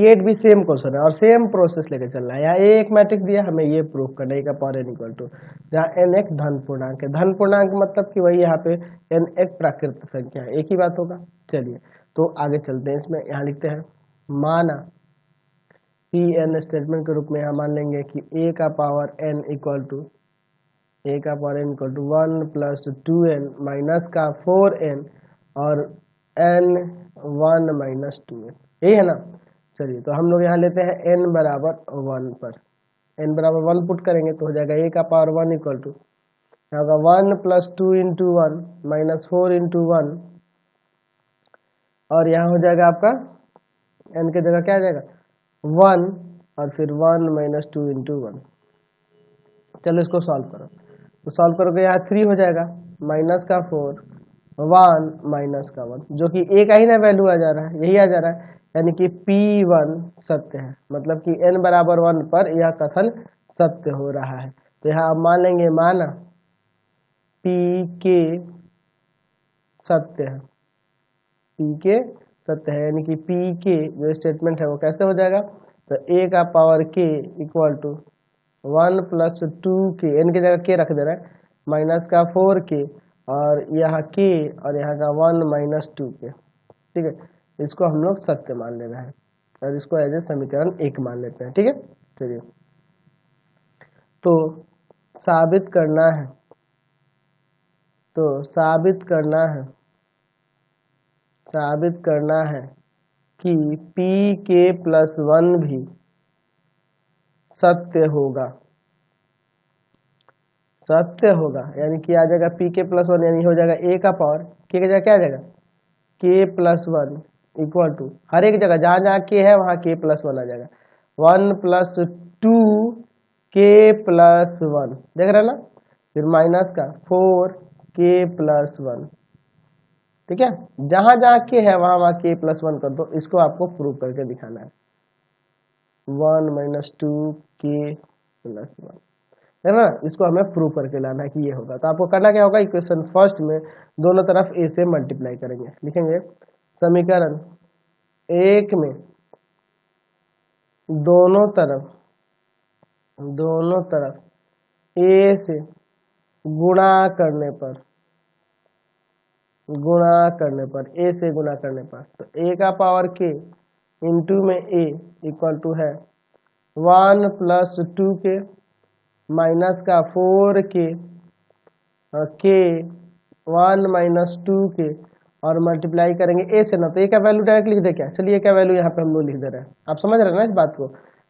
Negate भी same question है और सेम प्रोसेस लेके चल रहा है। यहाँ एक मैट्रिक्स दिया, हमें ये प्रूव करना है का पावर n इक्वल टू, जहाँ n एक धन पूर्णांक है। धन पूर्णांक मतलब कि वही यहाँ पे n एक प्राकृत संख्या है, एक ही बात होगा। चलिए तो आगे चलते हैं, इसमें यहाँ लिखते हैं माना पी एन स्टेटमेंट के रूप में यहाँ मान लेंगे कि a का power n equal to one plus 2n minus का 4n और n 1 माइनस 2n, यही है ना। चलिए तो हम लोग यहाँ लेते हैं n बराबर 1 पर, n बराबर 1 पुट करेंगे तो हो जाएगा a का पावर 1 इक्वल टू यहाँ होगा 1 प्लस 2 इंटू 1 माइनस 4 इंटू 1 और यहाँ हो जाएगा आपका n के जगह क्या आ जाएगा 1 और फिर 1 माइनस 2 इंटू 1। चलो इसको सॉल्व करो, तो सॉल्व करोगे यहाँ 3 हो जाएगा माइनस का 4 1 माइनस का 1, जो कि a का ही ना वैल्यू आ जा रहा है, यही आ जा रहा है, यानी कि P1 सत्य है, मतलब कि n बराबर 1 पर यह कथन सत्य हो रहा है। तो यहाँ आप मान लेंगे माना Pk सत्य है, Pk सत्य है, यानी कि Pk जो स्टेटमेंट है वो कैसे हो जाएगा, तो a का power k equal to 1 plus 2k, n की जगह k रख दे रहा है, माइनस का 4k और यहाँ k और यहाँ का 1 माइनस 2k, ठीक है। इसको हम लोग सत्य मान ले रहे हैं और इसको एज ए समीकरण 1 मान लेते हैं, ठीक है। चलिए तो साबित करना है, साबित करना है कि Pk प्लस 1 भी सत्य होगा, यानी कि आ जाएगा Pk प्लस 1, यानी हो जाएगा a का पावर k की जगह क्या आ जाएगा k प्लस 1 इक्वल टू, हर एक जगह जहां जहां k है वहां k प्लस 1 आ जाएगा, 1 प्लस 2 k प्लस 1, देख रहे हैं ना, फिर माइनस का 4 k प्लस 1, ठीक है। जहां जहां k है वहां वहां k प्लस 1 कर दो, इसको आपको प्रूव करके दिखाना है, 1 माइनस 2 k प्लस 1, है ना, इसको हमें प्रूव करके लाना है कि ये होगा। तो आपको करना क्या होगा, इक्वेशन फर्स्ट में दोनों तरफ a से मल्टीप्लाई करेंगे, लिखेंगे समीकरण 1 में दोनों तरफ a से गुणा करने पर a से गुणा करने पर, तो a का पावर k इंटू में a इक्वल टू है 1 प्लस 2k माइनस का 4k k 1 माइनस 2k और मल्टीप्लाई करेंगे a से ना, तो a का वैल्यू डायरेक्ट लिख दे क्या, चलिए a का वैल्यू यहाँ पे हम लोग लिख दे रहे हैं, आप समझ रहे हैं ना इस बात को।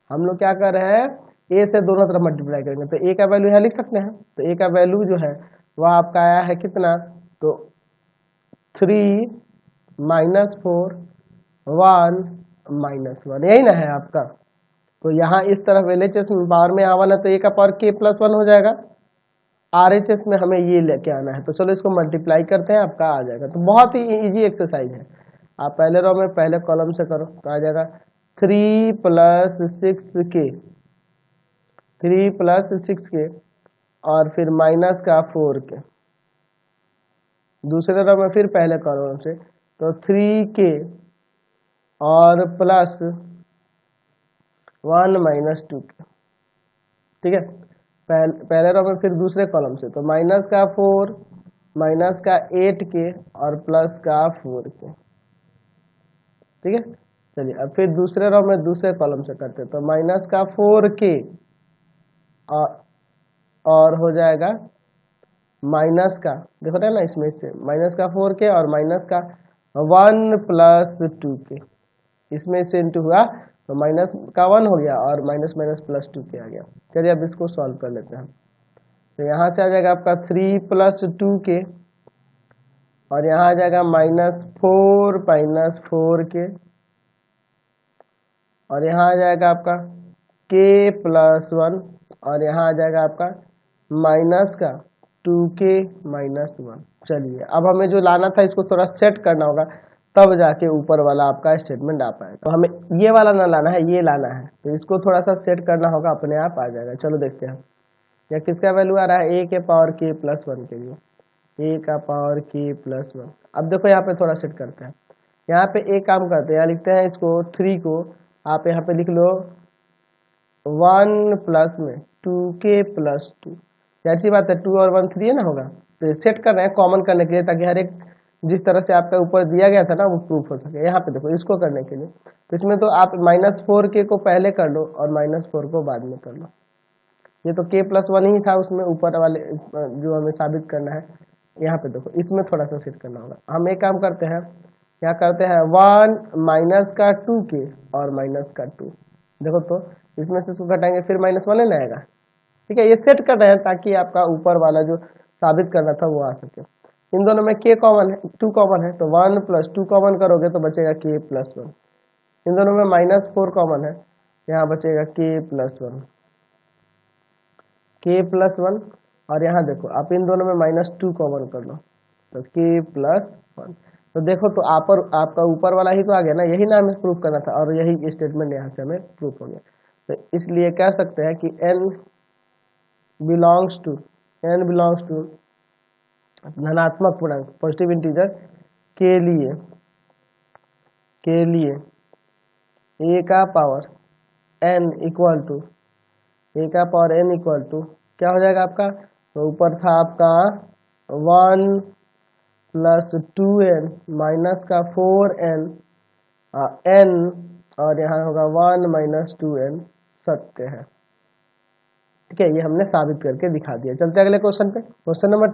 हम लोग क्या कर रहे हैं, a से दोनों तरफ मल्टीप्लाई करेंगे, तो a का वैल्यू यहाँ लिख सकते हैं, तो a का वैल्यू जो है वह आपका आया है कितना, तो 3 माइनस 4 1 माइनस 1, यही ना है आपका। तो यहाँ इस तरफ LHS में पावर में आवन है, तो a का पावर k प्लस 1 हो जाएगा, RHS में हमें ये लेके आना है, तो चलो इसको मल्टीप्लाई करते हैं, आपका आ जाएगा। तो बहुत ही इजी एक्सरसाइज है, आप पहले रो में पहले कॉलम से करो तो आ जाएगा 3 प्लस 6k और फिर माइनस का 4k, दूसरे रो में फिर पहले कॉलम से तो 3k और प्लस 1 माइनस 2k, ठीक है। पहले रो में फिर दूसरे कॉलम से तो माइनस का 4 माइनस का 8k और प्लस का 4k, ठीक है। चलिए अब फिर दूसरे रो में दूसरे कॉलम से करते हैं, तो माइनस का 4k और हो जाएगा माइनस का, देखो ना इसमें से माइनस का 4k और माइनस का 1 प्लस 2k, इसमें से इंटू हुआ तो माइनस का 1 हो गया और माइनस माइनस प्लस 2k आ गया। चलिए अब इसको सॉल्व कर लेते हैं, तो यहाँ से आ जाएगा आपका 3 प्लस 2k और यहाँ आ जाएगा माइनस 4 माइनस 4k और यहाँ आ जाएगा आपका k प्लस 1 और यहाँ आ जाएगा आपका माइनस का 2k माइनस 1। चलिए अब हमें जो लाना था इसको थोड़ा सेट करना होगा, तब जाके ऊपर वाला आपका स्टेटमेंट आ पाएगा। तो हमें ये वाला ना लाना है, ये लाना है, तो इसको थोड़ा सा सेट करना होगा, अपने आप आ जाएगा। चलो देखते हैं या किसका वैल्यू आ रहा है, a के पावर k प्लस 1 के लिए, a का पावर k प्लस 1। अब देखो यहाँ पे थोड़ा सेट करते हैं, यहाँ पे एक काम करते हैं, यहाँ लिखते हैं इसको 3 को आप यहाँ पे लिख लो 1 प्लस में 2k प्लस 2। ऐसी बात है 2 और 1 3 है ना होगा, तो सेट कर रहे हैं कॉमन करने के लिए, ताकि हर एक जिस तरह से आपका ऊपर दिया गया था ना वो प्रूफ हो सके। यहाँ पे देखो इसको करने के लिए, तो इसमें तो आप -4k को पहले कर लो और -4 को बाद में कर लो। ये तो k प्लस 1 ही था उसमें ऊपर वाले जो हमें साबित करना है। यहाँ पे देखो इसमें थोड़ा सा सेट करना होगा। हम एक काम करते हैं, क्या करते हैं 1 माइनस का 2k और माइनस का 2, देखो तो इसमें से इसको घटाएंगे फिर -1 लेना आएगा। ठीक है, ये सेट कर रहे हैं ताकि आपका ऊपर वाला जो साबित करना था वो आ सके। इन दोनों में k कॉमन है, 2 कॉमन है, तो 1 प्लस 2 कॉमन करोगे तो बचेगा k प्लस 1। इन दोनों में -4 कॉमन है, यहाँ बचेगा k प्लस 1, k प्लस 1। और यहाँ देखो आप इन दोनों में -2 कॉमन कर लो तो k प्लस 1। तो देखो तो आपका ऊपर वाला ही तो आ गया ना, यही ना हमें प्रूफ करना था, और यही स्टेटमेंट यहाँ से हमें प्रूफ हो गया। तो इसलिए कह सकते हैं कि n बिलोंग्स टू धनात्मक पूर्णांक पॉजिटिव इंटीजर के लिए a का पावर n इक्वल टू क्या हो जाएगा आपका, तो ऊपर था आपका 1 प्लस 2n माइनस का 4n n, और यहाँ होगा 1 माइनस 2n सत्य है। ठीक है, ये हमने साबित करके दिखा दिया। चलते अगले क्वेश्चन पे। Question number